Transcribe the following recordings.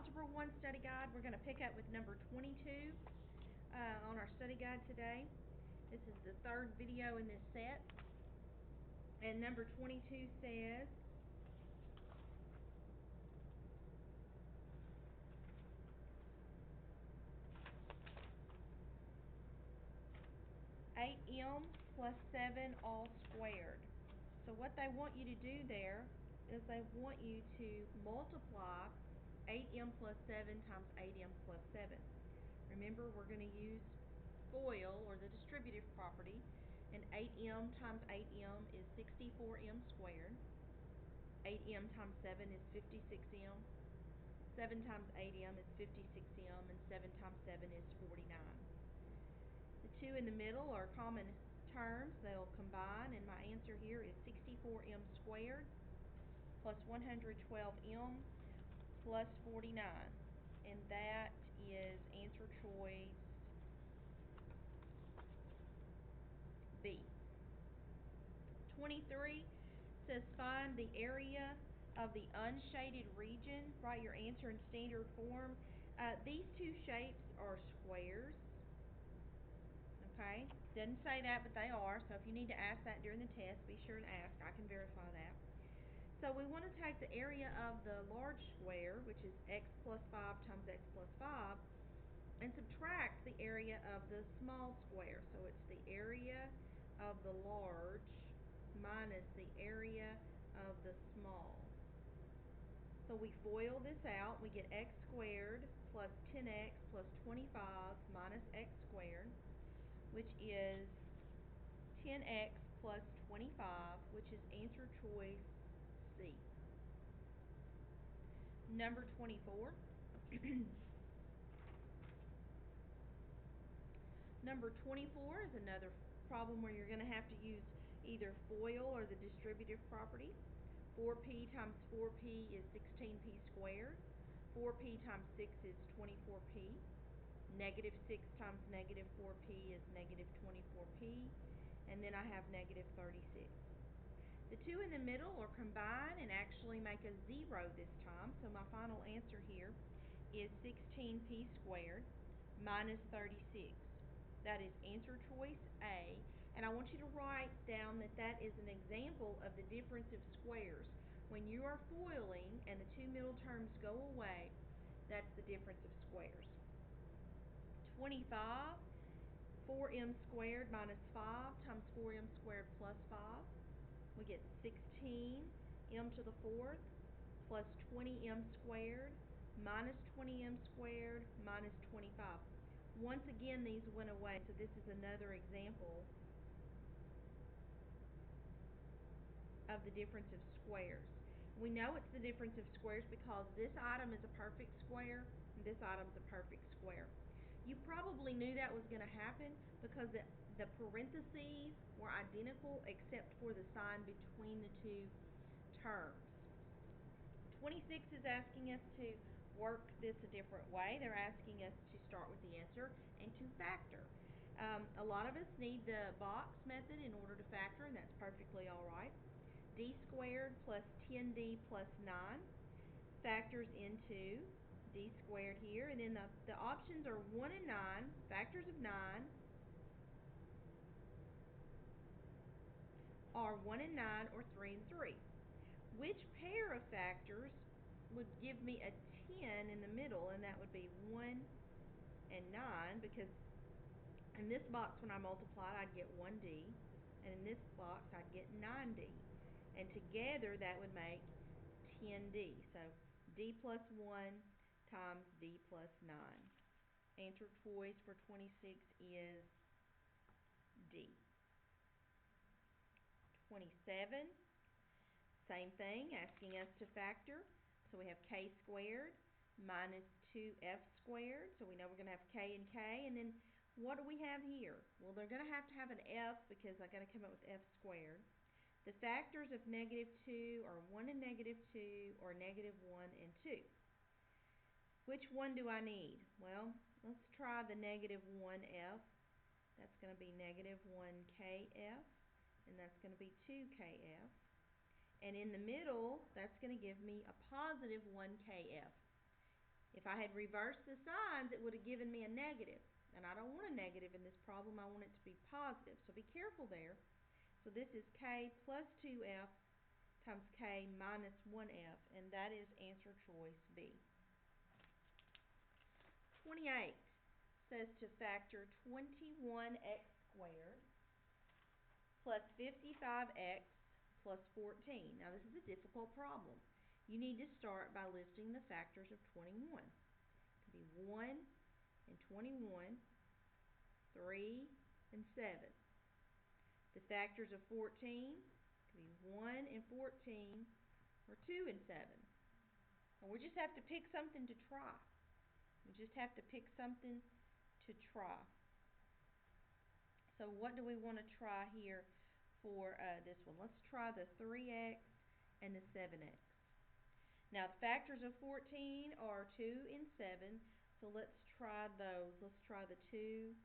Algebra 1 study guide. We're going to pick up with number 22 on our study guide today. This is the third video in this set. And number 22 says, (8m plus 7 all squared). So what they want you to do there is they want you to multiply 8m plus 7 times 8m plus 7. Remember, we're going to use FOIL, or the distributive property, and 8m times 8m is 64m squared. 8m times 7 is 56m. 7 times 8m is 56m, and 7 times 7 is 49. The two in the middle are common terms. They'll combine, and my answer here is 64m squared plus 112m plus 49. And that is answer choice B. 23 says find the area of the unshaded region. Write your answer in standard form. These two shapes are squares. Okay, doesn't say that, but they are. So if you need to ask that during the test, be sure to ask. I can verify that. So we want to take the area of the large square, which is x plus 5 times x plus 5, and subtract the area of the small square. So it's the area of the large minus the area of the small. So we FOIL this out. We get x squared plus 10x plus 25 minus x squared, which is 10x plus 25, which is answer choice C. Number 24. Number 24 is another problem where you're going to have to use either FOIL or the distributive property. 4p times 4p is 16p squared. 4p times 6 is 24p. Negative 6 times negative 4p is negative 24p. And then I have negative 36. The two in the middle are combined and actually make a 0 this time. So my final answer here is 16p squared minus 36. That is answer choice A. And I want you to write down that that is an example of the difference of squares. When you are FOILing and the two middle terms go away, that's the difference of squares. 25, 4m squared minus 5 times 4m squared plus 5. We get 16m to the 4th plus 20m squared minus 20m squared minus 25. Once again, these went away, so this is another example of the difference of squares. We know it's the difference of squares because this item is a perfect square and this item is a perfect square. You probably knew that was going to happen because the parentheses were identical except for the sign between the two terms. 26 is asking us to work this a different way. They're asking us to start with the answer and to factor. A lot of us need the box method in order to factor, and that's perfectly all right. D squared plus 10d plus 9 factors into d squared here, and then the options are 1 and 9, factors of 9 are 1 and 9 or 3 and 3. Which pair of factors would give me a 10 in the middle, and that would be 1 and 9, because in this box when I multiplied I'd get 1d, and in this box I'd get 9d, and together that would make 10d. So d plus 1 times d plus 9. Answer choice for 26 is D. 27, same thing, asking us to factor. So we have k squared minus 2f squared. So we know we're going to have k and k. And then what do we have here? Well, they're going to have an f because I've got to come up with f squared. The factors of negative 2 are 1 and negative 2 or negative 1 and 2. Which one do I need? Well, let's try the negative 1f. That's going to be negative 1kf, and that's going to be 2kf. And in the middle, that's going to give me a positive 1kf. If I had reversed the signs, it would have given me a negative. And I don't want a negative in this problem. I want it to be positive. So be careful there. So this is k plus 2f times k minus 1f, and that is answer choice B. 28 says to factor 21x squared plus 55x plus 14. Now this is a difficult problem. You need to start by listing the factors of 21. It could be 1 and 21, 3 and 7. The factors of 14 could be 1 and 14, or 2 and 7. And we just have to pick something to try. We just have to pick something to try. So what do we want to try here for this one? Let's try the 3x and the 7x. Now the factors of 14 are 2 and 7, so let's try those. Let's try the 2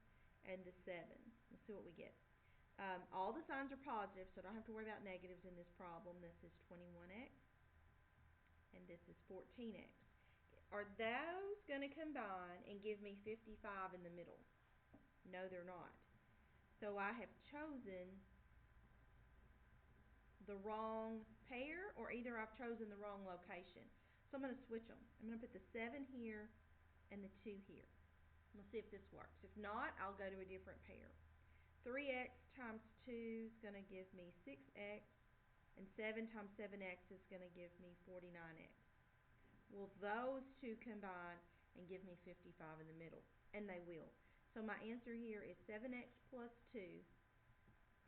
and the 7. Let's see what we get. All the signs are positive, so I don't have to worry about negatives in this problem. This is 21x, and this is 14x. Are those going to combine and give me 55 in the middle? No, they're not. So I have chosen the wrong pair, or either I've chosen the wrong location. So I'm going to switch them. I'm going to put the 7 here and the 2 here. We'll see if this works. If not, I'll go to a different pair. 3x times 2 is going to give me 6x, and 7 times 7x is going to give me 49x. Will those two combine and give me 55 in the middle? And they will. So my answer here is 7x plus 2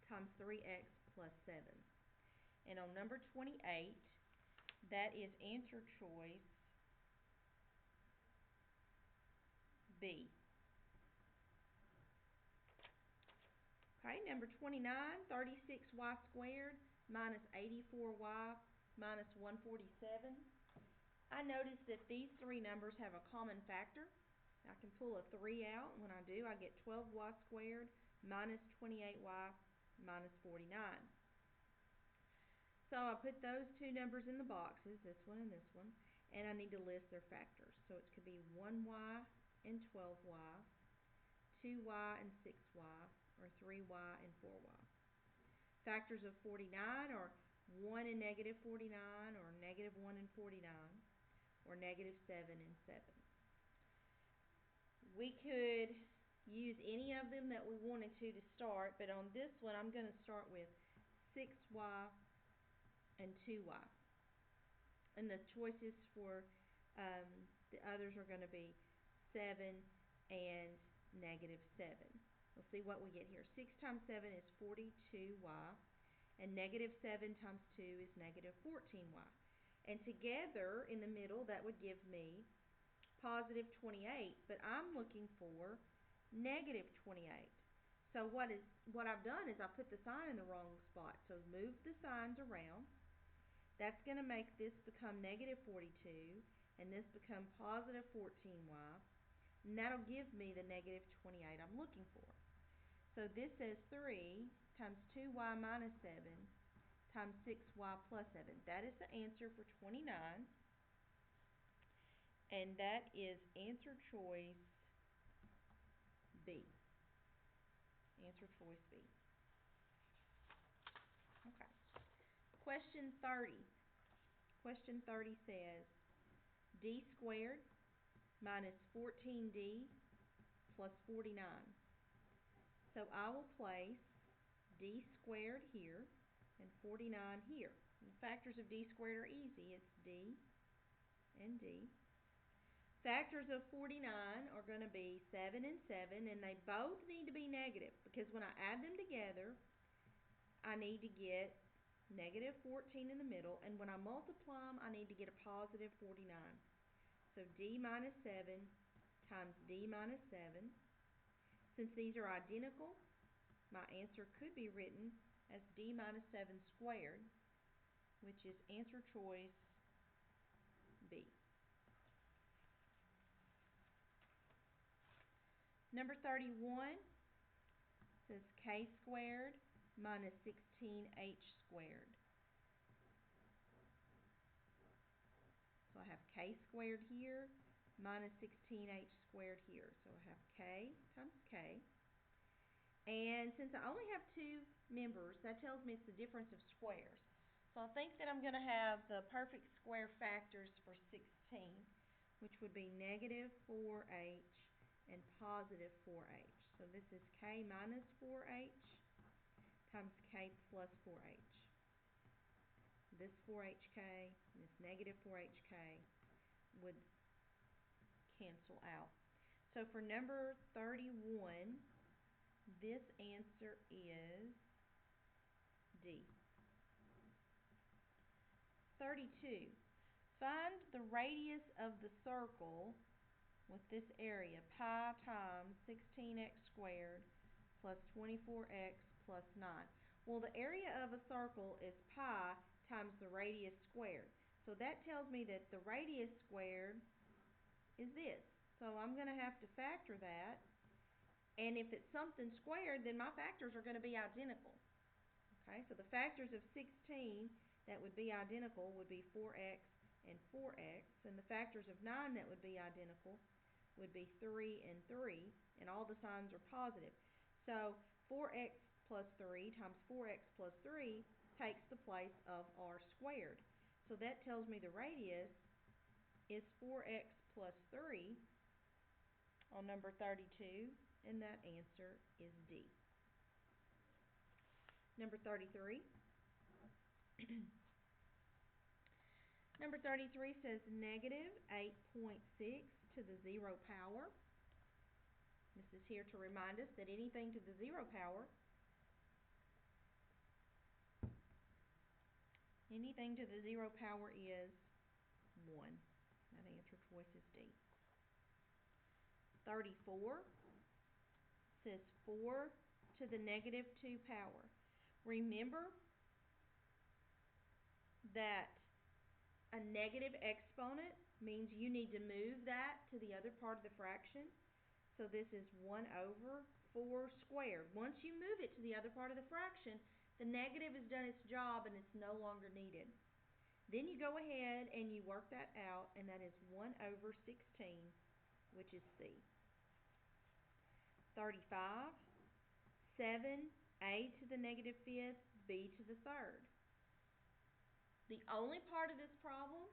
times 3x plus 7. And on number 28, that is answer choice B. Okay, number 29, 36y squared minus 84y minus 147. I notice that these three numbers have a common factor. I can pull a 3 out, and when I do, I get 12y squared minus 28y minus 49. So I put those two numbers in the boxes, this one and this one, and I need to list their factors. So it could be 1y and 12y, 2y and 6y, or 3y and 4y. Factors of 49 are 1 and negative 49, or negative 1 and 49, or negative 7 and 7. We could use any of them that we wanted to start, but on this one I'm going to start with 6y and 2y. And the choices for the others are going to be 7 and negative 7. We'll see what we get here. 6 times 7 is 42y, and negative 7 times 2 is negative 14y. And together, in the middle, that would give me positive 28, but I'm looking for negative 28. So what I've done is I put the sign in the wrong spot. So move the signs around. That's going to make this become negative 42, and this become positive 14y, and that'll give me the negative 28 I'm looking for. So this says 3 times 2y minus 7 times 6y plus 7. That is the answer for 29, and that is answer choice B. Answer choice B. Okay. Question 30. Question 30 says d squared minus 14d plus 49. So I will place d squared here and 49 here. And the factors of d squared are easy. It's d and d. Factors of 49 are going to be 7 and 7, and they both need to be negative, because when I add them together, I need to get negative 14 in the middle, and when I multiply them, I need to get a positive 49. So d minus 7 times d minus 7. Since these are identical, my answer could be written as d minus 7 squared, which is answer choice B. Number 31 says k squared minus 16h squared. So I have k squared here minus 16h squared here. So I have k times k. And since I only have two members, that tells me it's the difference of squares. So I think that I'm going to have the perfect square factors for 16, which would be negative 4h and positive 4h. So this is k minus 4h times k plus 4h. This 4hk and this negative 4hk would cancel out. So for number 31, this answer is D. 32. Find the radius of the circle with this area, pi times 16x squared plus 24x plus 9. Well, the area of a circle is pi times the radius squared. So that tells me that the radius squared is this. So I'm going to have to factor that. And if it's something squared, then my factors are going to be identical. Okay, so the factors of 16 that would be identical would be 4x and 4x. And the factors of 9 that would be identical would be 3 and 3. And all the signs are positive. So 4x plus 3 times 4x plus 3 takes the place of r squared. So that tells me the radius is 4x plus 3 on number 32, and that answer is D. Number 33. Number 33 says negative 8.6 to the 0 power. This is here to remind us that anything to the 0 power, is 1. That answer choice is D. 34 says 4 to the negative 2 power. Remember that a negative exponent means you need to move that to the other part of the fraction. So this is 1 over 4 squared. Once you move it to the other part of the fraction, the negative has done its job and it's no longer needed. Then you go ahead and you work that out, and that is 1 over 16, which is C. 35, 7a to the negative 5th, b to the 3rd. The only part of this problem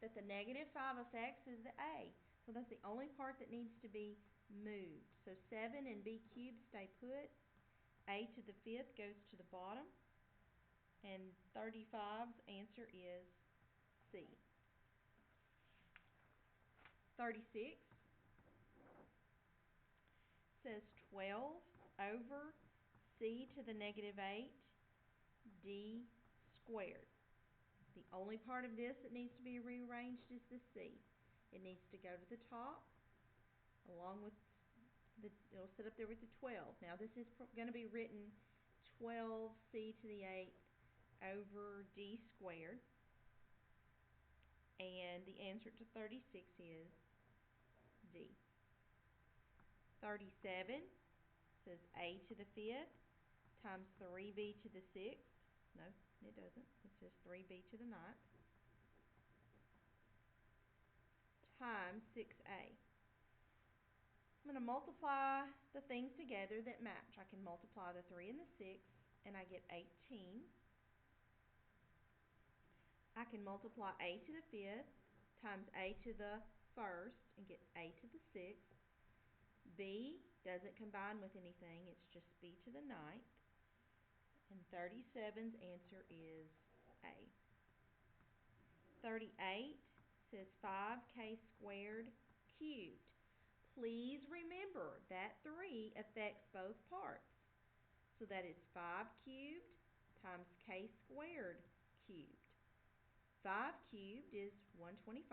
that the negative 5 affects is the a. So that's the only part that needs to be moved. So 7 and b cubed stay put. A to the 5th goes to the bottom. And 35's answer is C. 36 says 12 over c to the negative 8 d squared. The only part of this that needs to be rearranged is the c. It needs to go to the top along with it'll sit up there with the 12. Now this is going to be written 12c to the 8th over d squared. And the answer to 36 is D. 37 says a to the 5th times 3b to the 6th. No, it doesn't. It says 3b to the 9th times 6a. I'm going to multiply the things together that match. I can multiply the 3 and the 6, and I get 18. I can multiply a to the 5th times a to the 1st and get a to the 6th. B doesn't combine with anything. It's just b to the 9th. And 37's answer is A. 38 says 5k squared cubed. Please remember that 3 affects both parts. So that is 5 cubed times k squared cubed. 5 cubed is 125.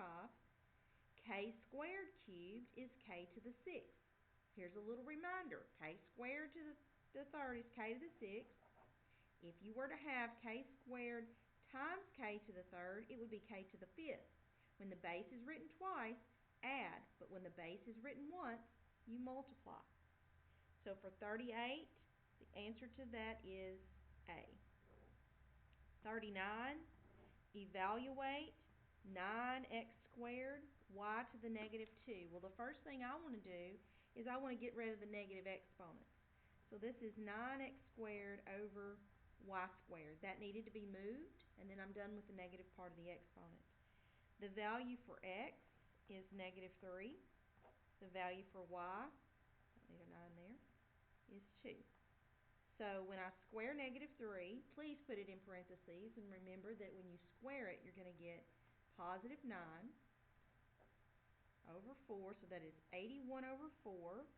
K squared cubed is k to the 6th. Here's a little reminder. K squared to the 3rd is k to the 6th. If you were to have k squared times k to the 3rd, it would be k to the 5th. When the base is written twice, add. But when the base is written once, you multiply. So for 38, the answer to that is A. 39, evaluate 9x squared, y to the negative 2. Well, the first thing I want to do is I want to get rid of the negative exponents. So this is 9x squared over y squared. That needed to be moved, and then I'm done with the negative part of the exponent. The value for x is negative 3. The value for y, I need a 9 there, is 2. So when I square negative 3, please put it in parentheses, and remember that when you square it, you're going to get positive 9 over 4, so that is 81 over 4,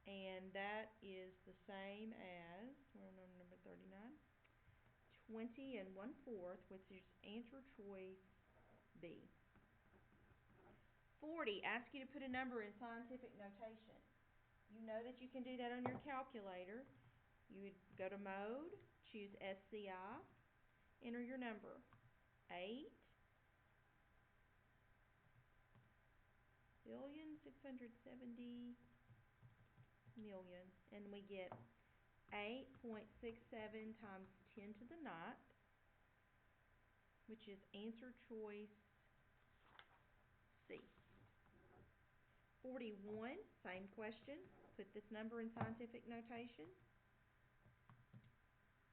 and that is the same as, we're on number 39, 20 1/4, which is answer choice B. 40, ask you to put a number in scientific notation. You know that you can do that on your calculator. You would go to mode, choose SCI, enter your number, 8,670,000,000, and we get 8.67 times 10 to the 9th, which is answer choice C. 41, same question. Put this number in scientific notation,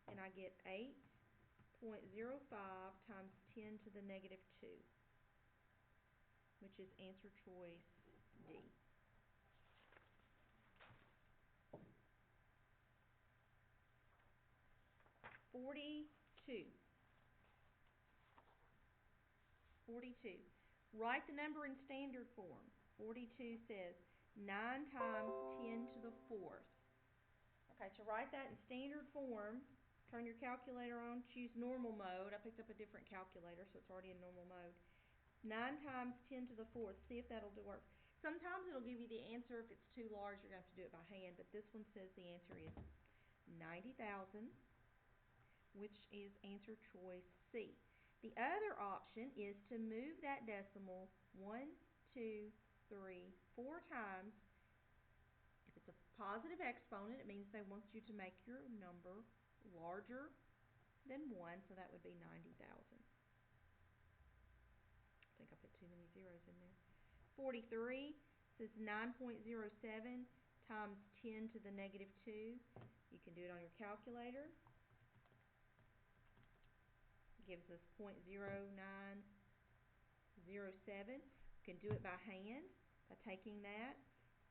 and I get 8.05 times 10 to the negative 2, which is answer choice D. 42. Write the number in standard form. 42 says 9 times 10 to the 4th. Okay, to write that in standard form, turn your calculator on, choose normal mode. I picked up a different calculator, so it's already in normal mode. 9 times 10 to the 4th. See if that'll work. Sometimes it'll give you the answer. If it's too large, you're going to have to do it by hand, but this one says the answer is 90,000, which is answer choice C. The other option is to move that decimal 1, 2, 3, 4 times. If it's a positive exponent, it means they want you to make your number larger than 1, so that would be 90,000. I think I put too many zeros in there. 43 says 9.07 times 10 to the negative 2. You can do it on your calculator. It gives us 0.0907. You can do it by hand by taking that,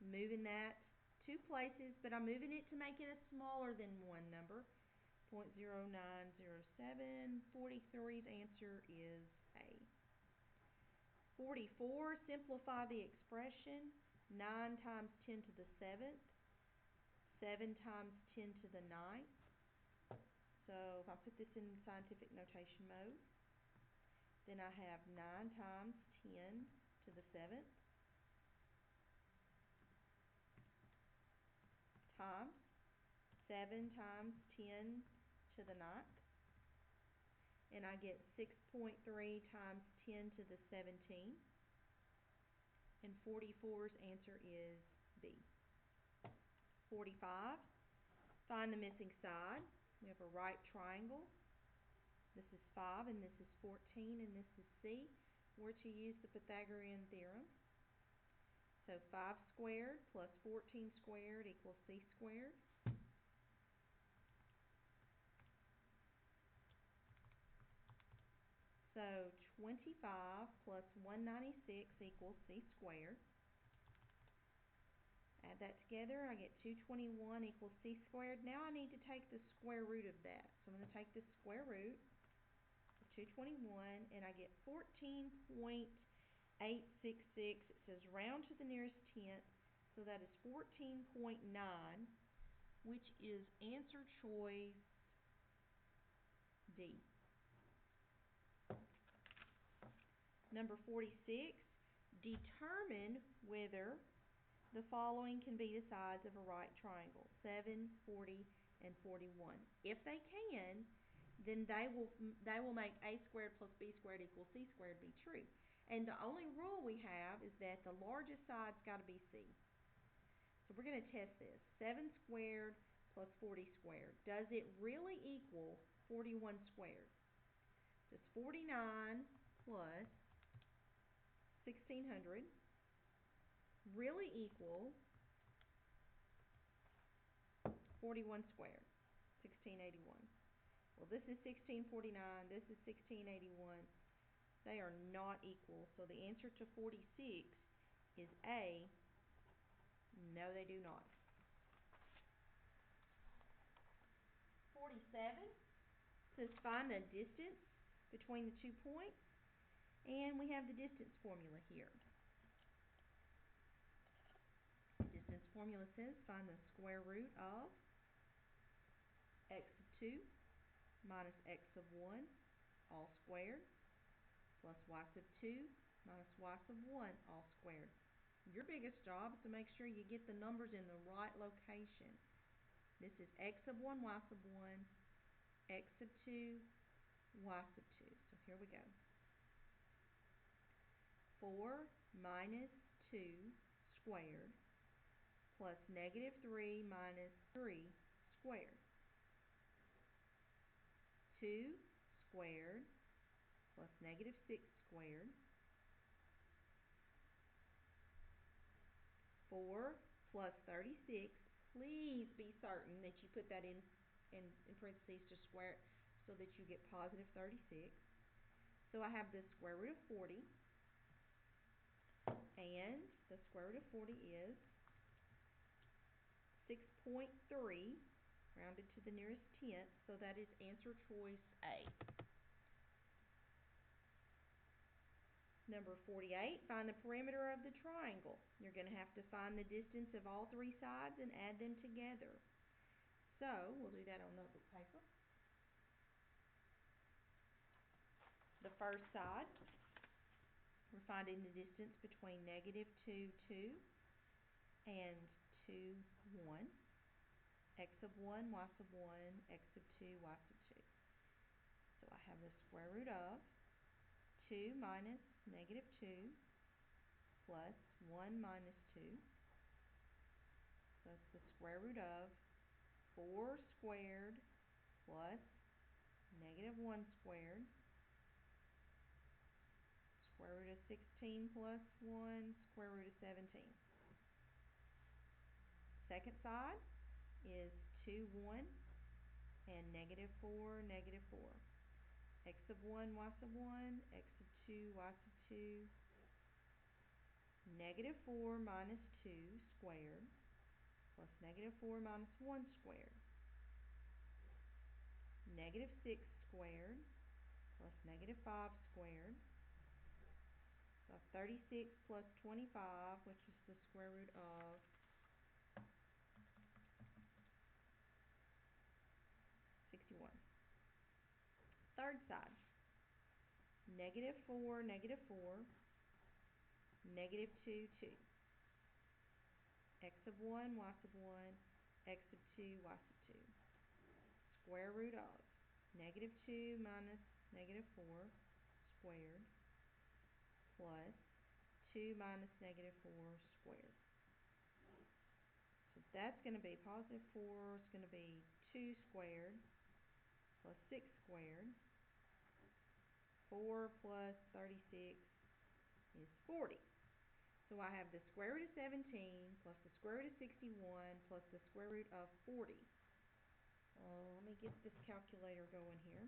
moving that 2 places, but I'm moving it to make it a smaller than 1 number. 0.0907. 43's answer is A. 44, simplify the expression. 9 times 10 to the 7th. 7 times 10 to the 9th. So if I put this in scientific notation mode, then I have 9 times 10 to the 7th times 7 times 10 to the 9th, and I get 6.3 times 10 to the 17, and 44's answer is B. 45, find the missing side. We have a right triangle. This is 5 and this is 14 and this is C. We're to use the Pythagorean theorem. So 5 squared plus 14 squared equals C squared. So 25 plus 196 equals C squared. Add that together, I get 221 equals C squared. Now I need to take the square root of that. So I'm going to take the square root of 221, and I get 14.866. It says round to the nearest tenth, so that is 14.9, which is answer choice D. Number 46, determine whether the following can be the sides of a right triangle, 7, 40, and 41. If they can, then they will make A squared plus B squared equals C squared be true. And the only rule we have is that the largest side's got to be C. So we're going to test this. 7 squared plus 40 squared. Does it really equal 41 squared? Does 49 plus 1600 really equal 41 squared, 1681. Well, this is 1649, this is 1681. They are not equal, so the answer to 46 is A. No, they do not. 47 says find the distance between the 2 points, and we have the distance formula here. Distance formula says find the square root of x of 2 minus x of 1 all squared plus y sub 2 minus y sub 1 all squared. Your biggest job is to make sure you get the numbers in the right location. This is x sub 1, y sub 1, x sub 2, y sub 2. So here we go. 4 minus 2 squared plus negative 3 minus 3 squared. 2 squared plus negative 6 squared. 4 plus 36. Please be certain that you put that in parentheses to square it so that you get positive 36. So I have the square root of 40, and the square root of 40 is 6.3, rounded to the nearest tenth, so that is answer choice A. Number 48, find the perimeter of the triangle. You're going to have to find the distance of all three sides and add them together. So, we'll do that on notebook paper. The first side, we're finding the distance between negative 2, 2 and 2, 1. X of 1, y sub 1, x of 2, y sub 2. So I have the square root of 2 minus negative 2 plus 1 minus 2. So that's the square root of 4 squared plus negative 1 squared. Square root of 16 plus 1, square root of 17. Second side is 2, 1 and negative 4, negative 4. X of 1, y sub 1, x of 2, y sub 2. Negative 4 minus 2 squared plus negative 4 minus 1 squared. Negative 6 squared plus negative 5 squared. So 36 plus 25, which is the square root of 61. Third side, negative 4, negative 4, negative 2, 2. X of 1, y sub 1, x of 2, y sub 2. Square root of negative 2 minus negative 4 squared plus 2 minus negative 4 squared. So that's going to be positive 4, it's going to be 2 squared plus 6 squared. 4 plus 36 is 40. So I have the square root of 17 plus the square root of 61 plus the square root of 40. Let me get this calculator going here.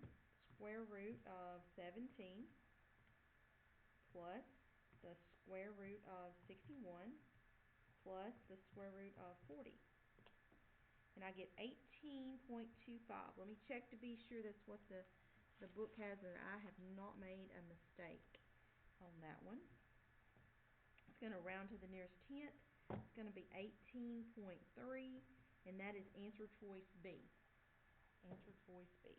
Square root of 17 plus the square root of 61 plus the square root of 40. And I get 18.25. Let me check to be sure that's what the book has, and I have not made a mistake on that one. It's going to round to the nearest tenth. It's going to be 18.3, and that is answer choice B. Answer choice B.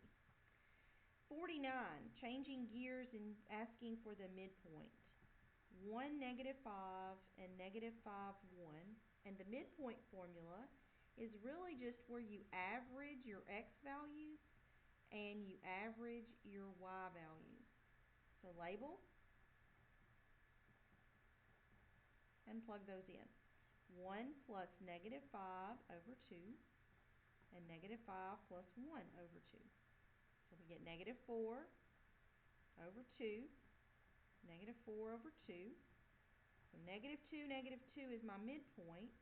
49, changing gears and asking for the midpoint. 1, negative 5, and negative 5, 1. And the midpoint formula is really just where you average your x values and you average your y values. So label and plug those in. 1 plus negative 5 over 2 and negative 5 plus 1 over 2. So we get negative 4 over 2 negative 4 over 2. So negative 2 is my midpoint,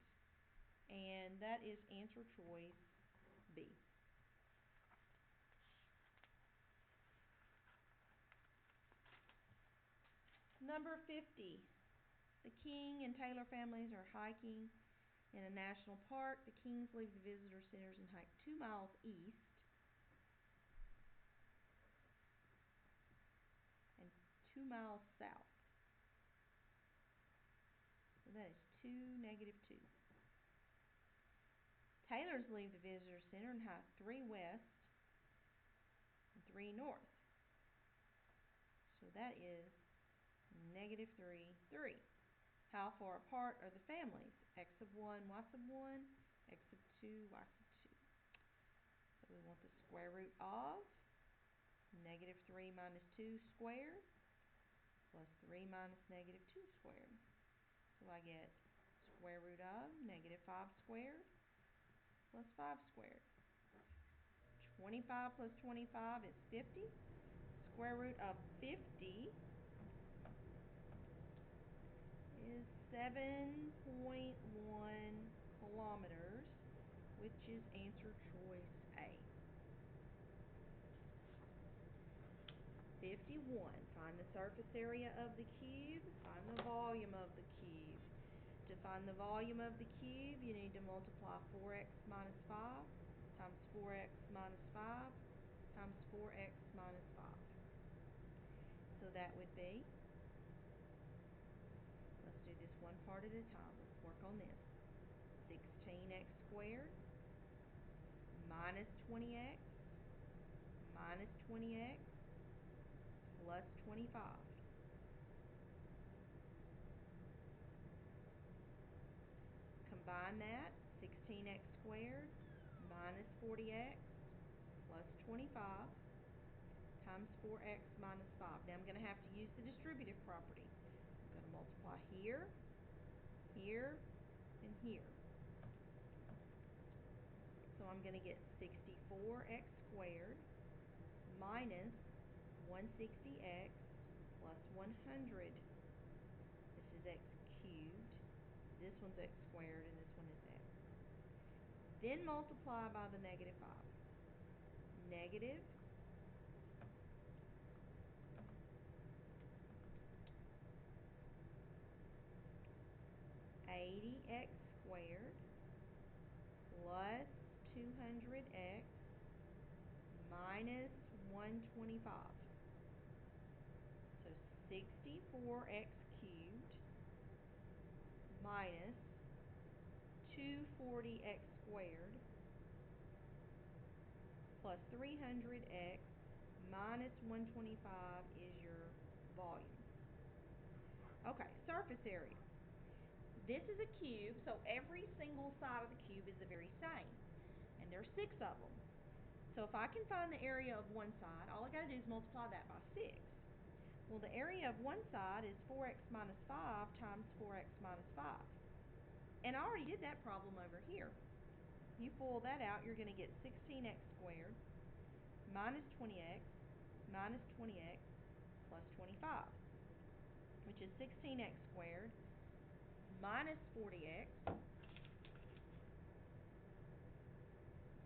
and that is answer choice B. Number 50. The King and Taylor families are hiking in a national park. The Kings leave the visitor centers and hike 2 miles east and 2 miles south. So that is 2, negative 2. Taylors leave the visitor center and hike 3 west and 3 north. So that is negative 3, 3. How far apart are the families? X sub 1, y sub 1, x sub 2, y sub 2. So we want the square root of negative 3 minus 2 squared plus 3 minus negative 2 squared. So I get square root of negative 5 squared plus 5 squared. 25 plus 25 is 50. Square root of 50 is 7.1 kilometers, which is answer choice A. 51. Find the surface area of the cube. Find the volume of the cube. To find the volume of the cube, you need to multiply 4x minus 5 times 4x minus 5 times 4x minus 5. So that would be, let's do this one part at a time. Let's work on this. 16x squared minus 20x minus 20x plus 25. Combine that, 16x squared minus 40x plus 25 times 4x minus 5. Now I'm going to have to use the distributive property. I'm going to multiply here, here, and here. So I'm going to get 64x squared minus 160x plus 100. This is x cubed. This one's x squared, and this one is x. Then multiply by the negative 5. Negative 80x squared plus 200x minus 125. So 64x cubed minus 240x squared plus 300x minus 125 is your volume. Okay, surface area. This is a cube, so every single side of the cube is the very same. And there are 6 of them. So if I can find the area of one side, all I got to do is multiply that by 6. Well, the area of one side is 4x minus 5 times 4x minus 5. And I already did that problem over here. You FOIL that out, you're going to get 16x squared minus 20x minus 20x plus 25, which is 16x squared minus 40x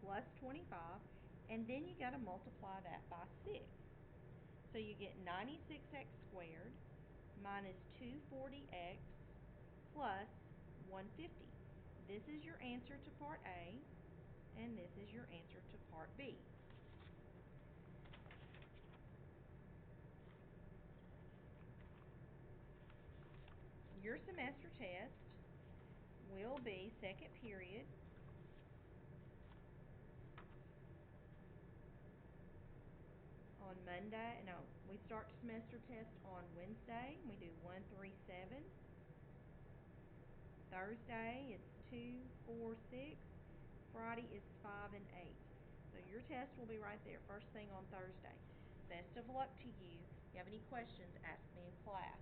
plus 25, and then you got to multiply that by 6. So you get 96x squared minus 240x plus 150. This is your answer to part A, and this is your answer to part B. Your semester test will be second period on Monday. No, we start semester test on Wednesday. We do 1, 3, 7. Thursday it's 2, 4, 6. Friday is 5 and 8. So your test will be right there, first thing on Thursday. Best of luck to you. If you have any questions, ask me in class.